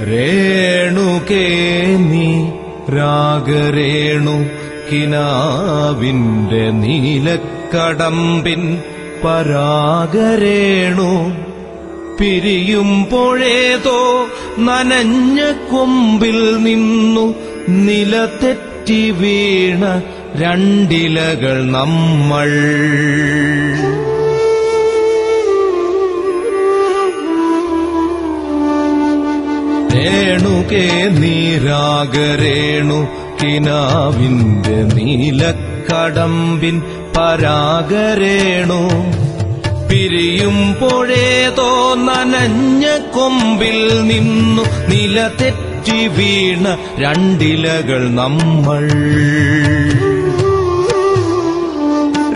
രേണുകേ നീ രാഗരേണു കിനാവിന്റെ നീലക്കടമ്പിൻ പരാഗരേണു പിരിയുമ്പോഴേതോ നനഞ്ഞ കൊമ്പിൽ നിന്നു നിലതെറ്റി വീണ രണ്ടിലകൾ നമ്മൾ. രേണുകേ നീ രാഗരേണു കിനാവിന്റെ നീലക്കടമ്പിൻ പരാഗരേണു പിരിയുമ്പോഴേതോ നനഞ്ഞ കൊമ്പിൽ നിന്നു നിലതെറ്റി വീണ രണ്ടിലകൾ നമ്മൾ.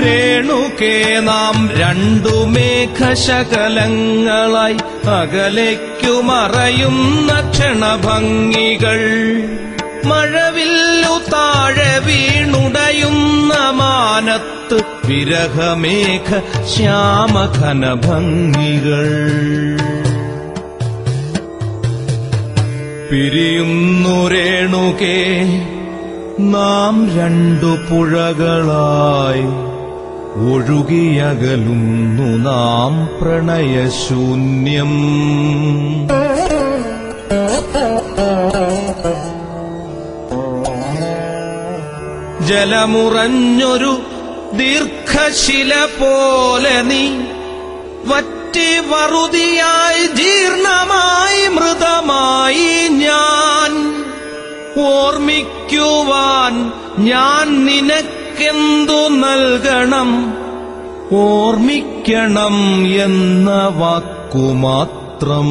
രേണുകേ നാം രണ്ടു മേഘശകലങ്ങളായി അകലേക്കു മറയുന്ന ക്ഷണഭംഗികൾ. മഴവില്ലു താഴെ വീണുടയുന്ന മാനത്ത് വിരഹമേഘ ശ്യാമഘനഭംഗികൾ. പിരിയുന്നു രേണുകേ നാം രണ്ടു പുഴകളായി ഒഴുകിയകലുന്നു നാം പ്രണയശൂന്യം. ജലമുറഞ്ഞൊരു ദീർഘശില പോലെ നീ വറ്റി വറുതിയായി ജീർണമായി മൃതമായി ഞാൻ. ഓർമ്മിക്കുവാൻ ഞാൻ നിനക്കെന്തു നൽകണം? ഓർമ്മിക്കണം എന്ന വാക്കുമാത്രം.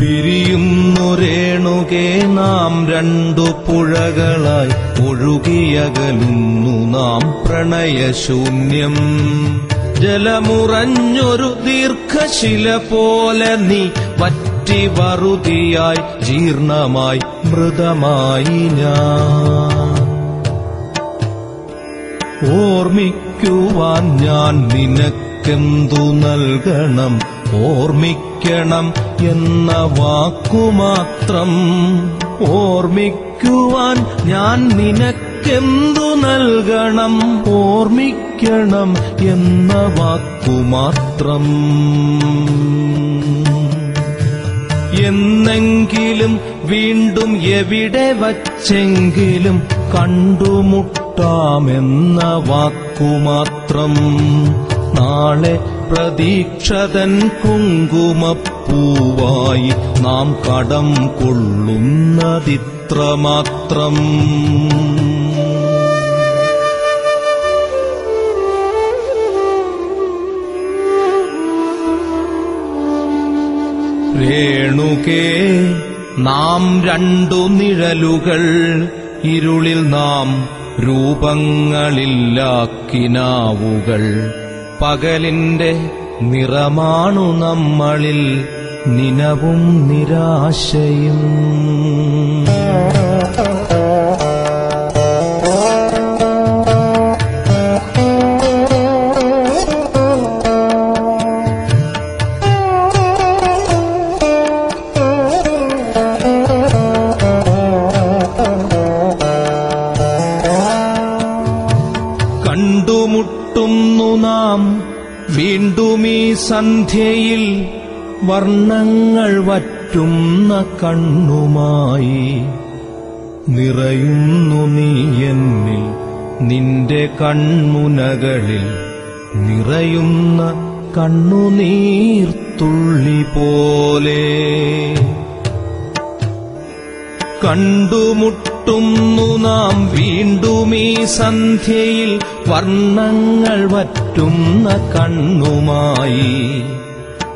പിരിയുന്നു രേണുകേ നാം രണ്ടു പുഴകളായി ഒഴുകിയകലുന്നു നാം പ്രണയശൂന്യം. ജലമുറഞ്ഞൊരു ദീർഘശില പോലെ നീ വറ്റി വറുതിയായി ജീർണമായി മൃതമായി ഞാൻ. ഓർമ്മിക്കുവാൻ ഞാൻ നിനക്കെന്തു നൽകണം? ഓർമ്മിക്കണം എന്ന വാക്കുമാത്രം. ഓർമ്മിക്കുവാൻ ഞാൻ നിനക്കെന്തു നൽകണം? ഓർമ്മിക്കണം എന്ന വാക്കുമാത്രം. എന്നെങ്കിലും വീണ്ടും എവിടെ വച്ചെങ്കിലും കണ്ടുമുട്ടാമെന്ന വാക്കുമാത്രം. നാളെ പ്രതീക്ഷതൻ കുങ്കുമപ്പൂവായി നാം കടം കൊള്ളുന്നതിത്രമാത്രം. രേണുകേ നാം രണ്ടു നിഴലുകൾ, ഇരുളിൽ നാം രൂപങ്ങളില്ലാക്കിനാവുകൾ. പകലിന്റെ നിറമാണു നമ്മളിൽ നിനവും നിരാശയും. കണ്ടുമുട്ടുന്നു നാം വീണ്ടും ഈ സന്ധ്യയിൽ, വർണ്ണങ്ങൾ വറ്റുന്ന കണ്ണുമായി. നിറയുന്നു നീ എന്നിൽ നിന്റെ കൺമുനകളിൽ, നിറയുന്ന കണ്ണുനീർത്തുള്ളി പോലെ. കണ്ടുമുട്ടുന്നു നാം വീണ്ടും ഈ സന്ധ്യയിൽ, വർണ്ണങ്ങൾ വറ്റുന്ന കണ്ണുമായി.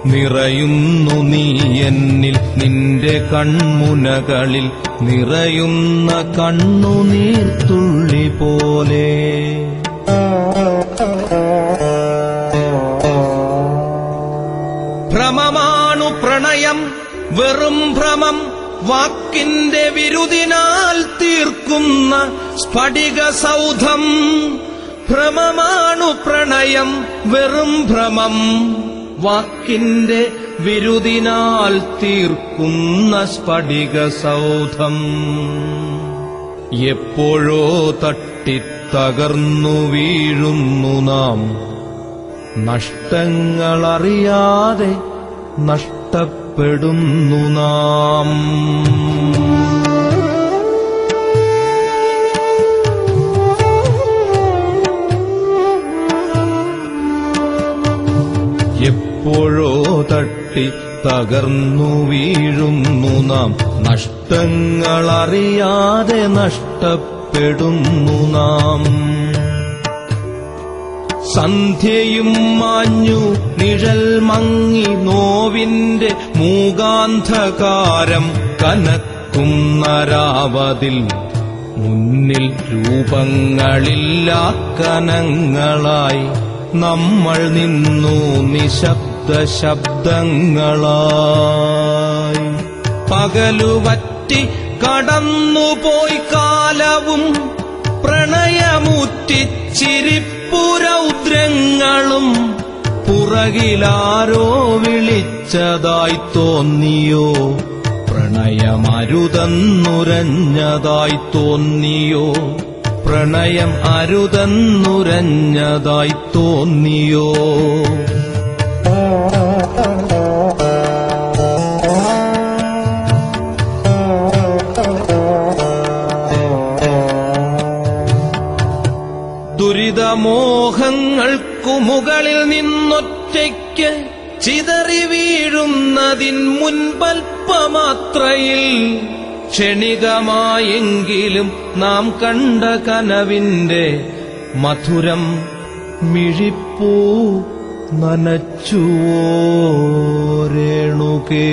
നിറയുന്നു നീ എന്നിൽ നിന്റെ കൺമുനകളിൽ, നിറയുന്ന കണ്ണുനീർത്തുള്ളി പോലെ. ഭ്രമമാണു പ്രണയം, വെറും ഭ്രമം, വാക്കിന്റെ വിരുദിനാൽ തീർക്കുന്ന സ്ഫടിക സൗധം. ഭ്രമമാണു പ്രണയം, വെറും ഭ്രമം. വാക്കിന്റെ വിരുദിനാൽ തീർക്കുന്ന സ്ഫടിക സൗധം. എപ്പോഴോ തട്ടിത്തകർന്നു വീഴുന്നു നാം, നഷ്ടങ്ങളറിയാതെ നഷ്ടപ്പെടുന്നു നാം. എപ്പോഴോ തട്ടി തകർന്നു വീഴുന്നു നാം, നഷ്ടങ്ങളറിയാതെ നഷ്ടപ്പെടുന്നു നാം. സന്ധ്യയും മാഞ്ഞു നിഴൽ മങ്ങി, നോവിന്റെ മൂകാന്ധകാരം കനക്കുന്ന രാവതിൽ, മുന്നിൽ രൂപങ്ങളില്ലാ കനങ്ങളായി നമ്മൾ നിന്നു നിശബ്ദ ശബ്ദങ്ങളായി. പകലുവറ്റി കടന്നുപോയി കാലവും, പ്രണയമൂറ്റിച്ചിരിപ്പുരൗദ്രങ്ങളും. പുറകിലാരോ വിളിച്ചതായി തോന്നിയോ, പ്രണയമരുതെന്നുരഞ്ഞതായി തോന്നിയോ, പ്രണയം അരുതെന്നുരഞ്ഞതായി തോന്നിയോ. ദുരിതമോഹങ്ങൾക്കു മുകളിൽ നിന്നൊറ്റയ്ക്ക് ചിതറി വീഴുന്നതിൻ മുൻപൽപ്പമാത്രയിൽ, ക്ഷണികമായെങ്കിലും നാം കണ്ട കനവിന്റെ മധുരം മിഴിപ്പൂ നനച്ചുവോ രേണുകേ.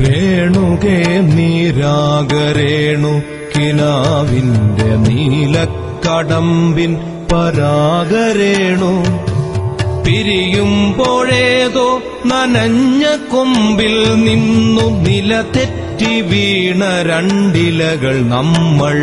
രേണുകേ നീരാഗരേണു, കിനാവിന്റെ നീലക്കടമ്പിൻ പരാഗരേണു. പിരിയുമ്പോഴേതോ നനഞ്ഞ കൊമ്പിൽ നിന്നു നിലതെറ്റി വീണ രണ്ടിലകൾ നമ്മൾ.